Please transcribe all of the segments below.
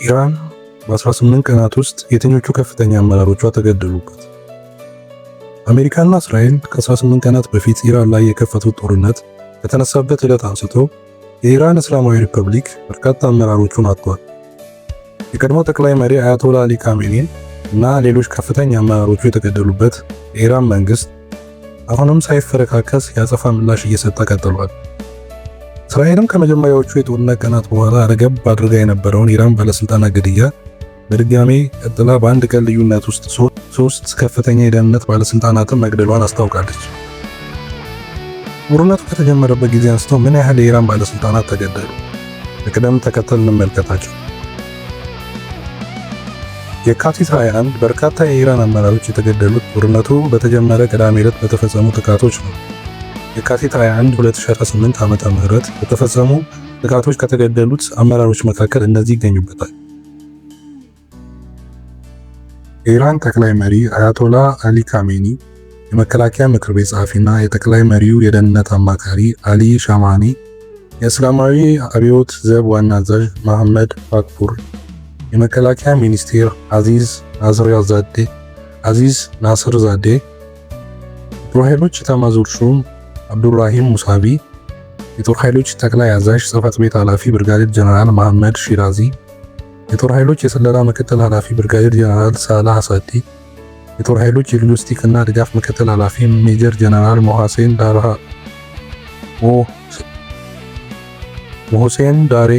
ኢራን በ18 ቀናት ውስጥ የትኞቹ ከፍተኛ አመራሮቿ ተገደሉበት? አሜሪካና እስራኤል ከ18 ቀናት በፊት ኢራን ላይ የከፈቱት ጦርነት ከተነሳበት ዕለት አንስቶ የኢራን እስላማዊ ሪፐብሊክ በርካታ አመራሮቹን አጥቷል። የቀድሞ ጠቅላይ መሪ አያቶላ አሊ ካሜኒ እና ሌሎች ከፍተኛ አመራሮቹ የተገደሉበት የኢራን መንግስት አሁንም ሳይፈረካከስ የአጸፋ ምላሽ እየሰጠ ቀጥሏል። እስራኤልም ከመጀመሪያዎቹ የጦርነት ቀናት በኋላ ረገብ አድርጋ የነበረውን ኢራን ባለስልጣናት ግድያ በድጋሜ ቀጥላ በአንድ ቀን ልዩነት ውስጥ ሶስት ከፍተኛ የደህንነት ባለስልጣናትን መግደሏን አስታውቃለች። ጦርነቱ ከተጀመረበት ጊዜ አንስቶ ምን ያህል የኢራን ባለስልጣናት ተገደሉ? በቅደም ተከተል እንመልከታቸው። የካቲት 21 በርካታ የኢራን አመራሮች የተገደሉት ጦርነቱ በተጀመረ ቅዳሜ ዕለት በተፈጸሙ ጥቃቶች ነው። የካቲት 21 2018 ዓመተ ምህረት በተፈጸሙ ጥቃቶች ከተገደሉት አመራሮች መካከል እነዚህ ይገኙበታል። የኢራን ጠቅላይ መሪ አያቶላ አሊ ካሜኒ፣ የመከላከያ ምክር ቤት ጸሐፊና የጠቅላይ መሪው የደህንነት አማካሪ አሊ ሻማኒ፣ የእስላማዊ አብዮት ዘብ ዋና አዛዥ መሐመድ ባክፑር፣ የመከላከያ ሚኒስቴር አዚዝ ናስር ዛዴ፣ የጦር ኃይሎች ኤታማዦር ሹም አብዱራሂም ሙሳቢ፣ የጦር ኃይሎች ጠቅላይ አዛዥ ጽሕፈት ቤት ኃላፊ ብርጋዴር ጀነራል መሐመድ ሺራዚ፣ የጦር ኃይሎች የስለላ ምክትል ኃላፊ ብርጋዴር ጀነራል ሳላህ ሳዲ፣ የጦር ኃይሎች የሎጂስቲክ እና ድጋፍ ምክትል ኃላፊ ሜጀር ጀነራል ሞሆሴን ዳሬ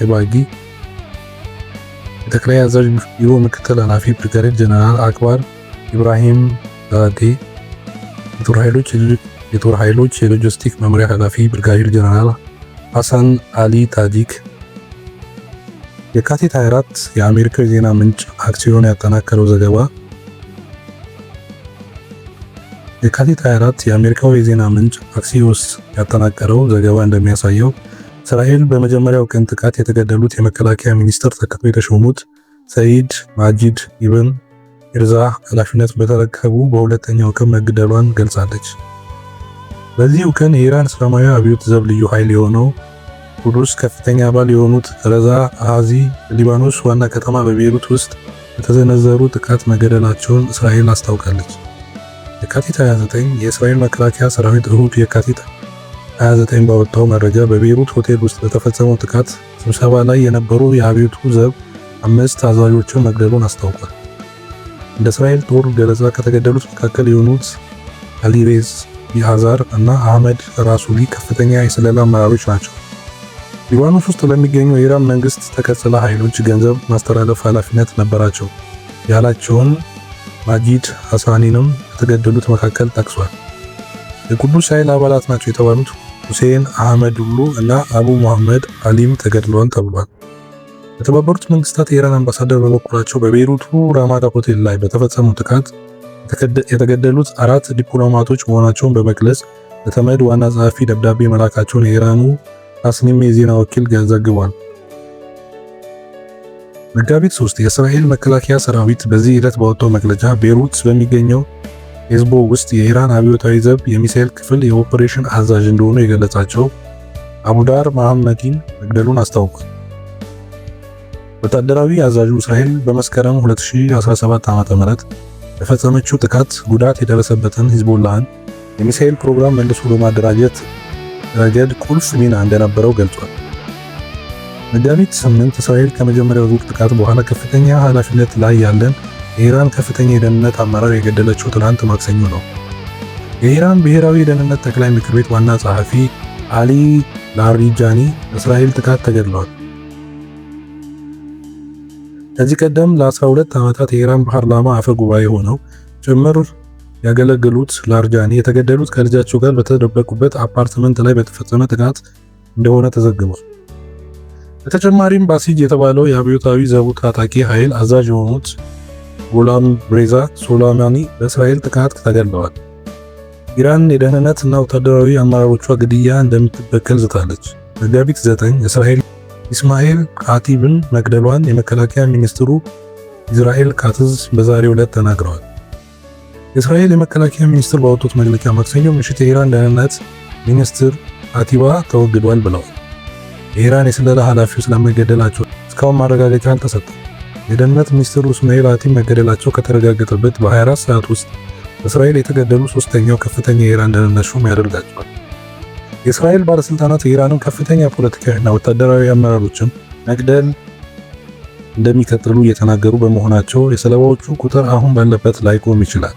እባጊ፣ የጠቅላይ አዛዥ ቢሮ ምክትል ኃላፊ ብርጋዴር ጀነራል አክባር ኢብራሂም ዛዴ፣ የጦር ኃይሎች የሎጂስቲክ መምሪያ ኃላፊ ብርጋዴር ጀነራል ሐሰን አሊ ታጂክ። የካቲት 24 የአሜሪካው የዜና ምንጭ አክሲዮን ያጠናከረው ዘገባ እንደሚያሳየው እስራኤል በመጀመሪያው ቀን ጥቃት የተገደሉት የመከላከያ ሚኒስትር ተክተው የተሾሙት ሰይድ ማጂድ ኢብን ኢርዛ ኃላፊነት በተረከቡ በሁለተኛው ቀን መግደሏን ገልጻለች። በዚሁ ቀን የኢራን እስላማዊ አብዮት ዘብ ልዩ ኃይል የሆነው ቁዱስ ከፍተኛ አባል የሆኑት ረዛ አሃዚ ሊባኖስ ዋና ከተማ በቤይሩት ውስጥ በተዘነዘሩ ጥቃት መገደላቸውን እስራኤል አስታውቃለች። የካቲት 29 የእስራኤል መከላከያ ሰራዊት እሁድ የካቲት 29 ባወጣው መረጃ በቤይሩት ሆቴል ውስጥ በተፈጸመው ጥቃት ስብሰባ ላይ የነበሩ የአብዮቱ ዘብ 5 አዛዦችን መግደሉን አስታውቋል። እንደ እስራኤል ጦር ገለጻ ከተገደሉት መካከል የሆኑት አሊሬዝ ቢሃዛር እና አህመድ ራሱሊ ከፍተኛ የስለላ አመራሮች ናቸው። ሊባኖስ ውስጥ ለሚገኙ የኢራን መንግስት ተቀጽላ ኃይሎች ገንዘብ ማስተላለፍ ኃላፊነት ነበራቸው ያላቸውን ማጂድ ሐሳኒንም ከተገደሉት መካከል ጠቅሷል። የቁዱስ ኃይል አባላት ናቸው የተባሉት ሁሴን አህመዱሉ እና አቡ መሐመድ አሊም ተገድለዋል ተብሏል። የተባበሩት መንግስታት የኢራን አምባሳደር በበኩላቸው በቤይሩቱ ራማዳ ሆቴል ላይ በተፈጸመው ጥቃት የተገደሉት 4 ዲፕሎማቶች መሆናቸውን በመግለጽ ለተመድ ዋና ጸሐፊ ደብዳቤ መላካቸውን የኢራኑ ታስኒም የዜና ወኪል ዘግቧል። መጋቢት 3 የእስራኤል መከላከያ ሰራዊት በዚህ ዕለት ባወጣው መግለጫ ቤይሩት በሚገኘው ሄዝቦ ውስጥ የኢራን አብዮታዊ ዘብ የሚሳኤል ክፍል የኦፕሬሽን አዛዥ እንደሆኑ የገለጻቸው አቡዳር መሐመዲን መግደሉን አስታውቋል። ወታደራዊ አዛዡ እስራኤል በመስከረም 2017 ዓ.ም በፈጸመችው ጥቃት ጉዳት የደረሰበትን ሂዝቦላህን የሚሳኤል ፕሮግራም መልሶ በማደራጀት ረገድ ቁልፍ ሚና እንደነበረው ገልጿል። መጋቢት 8 እስራኤል ከመጀመሪያው ዙር ጥቃት በኋላ ከፍተኛ ኃላፊነት ላይ ያለን የኢራን ከፍተኛ የደህንነት አመራር የገደለችው ትናንት ማክሰኞ ነው። የኢራን ብሔራዊ የደህንነት ጠቅላይ ምክር ቤት ዋና ጸሐፊ አሊ ላሪጃኒ በእስራኤል ጥቃት ተገድለዋል። ከዚህ ቀደም ለ12 ዓመታት የኢራን ፓርላማ አፈ ጉባኤ ሆነው ጭምር ያገለገሉት ላርጃኒ የተገደሉት ከልጃቸው ጋር በተደበቁበት አፓርትመንት ላይ በተፈጸመ ጥቃት እንደሆነ ተዘግቧል። በተጨማሪም ባሲጅ የተባለው የአብዮታዊ ዘቡ ታጣቂ ኃይል አዛዥ የሆኑት ጎላም ሬዛ ሶላማኒ በእስራኤል ጥቃት ተገድለዋል። ኢራን የደህንነት እና ወታደራዊ አመራሮቿ ግድያ እንደምትበቀል ዝታለች። መጋቢት 9 እስራኤል ኢስማኤል ካቲብን መግደሏን የመከላከያ ሚኒስትሩ ኢዝራኤል ካትዝ በዛሬው ዕለት ተናግረዋል። የእስራኤል የመከላከያ ሚኒስትር ባወጡት መግለጫ ማክሰኞ ምሽት የኢራን ደህንነት ሚኒስትር ካቲባ ተወግዷል ብለዋል። የኢራን የስለላ ኃላፊው ስለመገደላቸው እስካሁን ማረጋገጫ አልተሰጠም። የደህንነት ሚኒስትሩ እስማኤል አቲም መገደላቸው ከተረጋገጠበት በ24 ሰዓት ውስጥ እስራኤል የተገደሉ ሶስተኛው ከፍተኛ የኢራን ደህንነት ሹም ያደርጋቸዋል። የእስራኤል ባለስልጣናት የኢራንን ከፍተኛ ፖለቲካዊና ወታደራዊ አመራሮችን መግደል እንደሚቀጥሉ እየተናገሩ በመሆናቸው የሰለባዎቹ ቁጥር አሁን ባለበት ላይቆም ይችላል።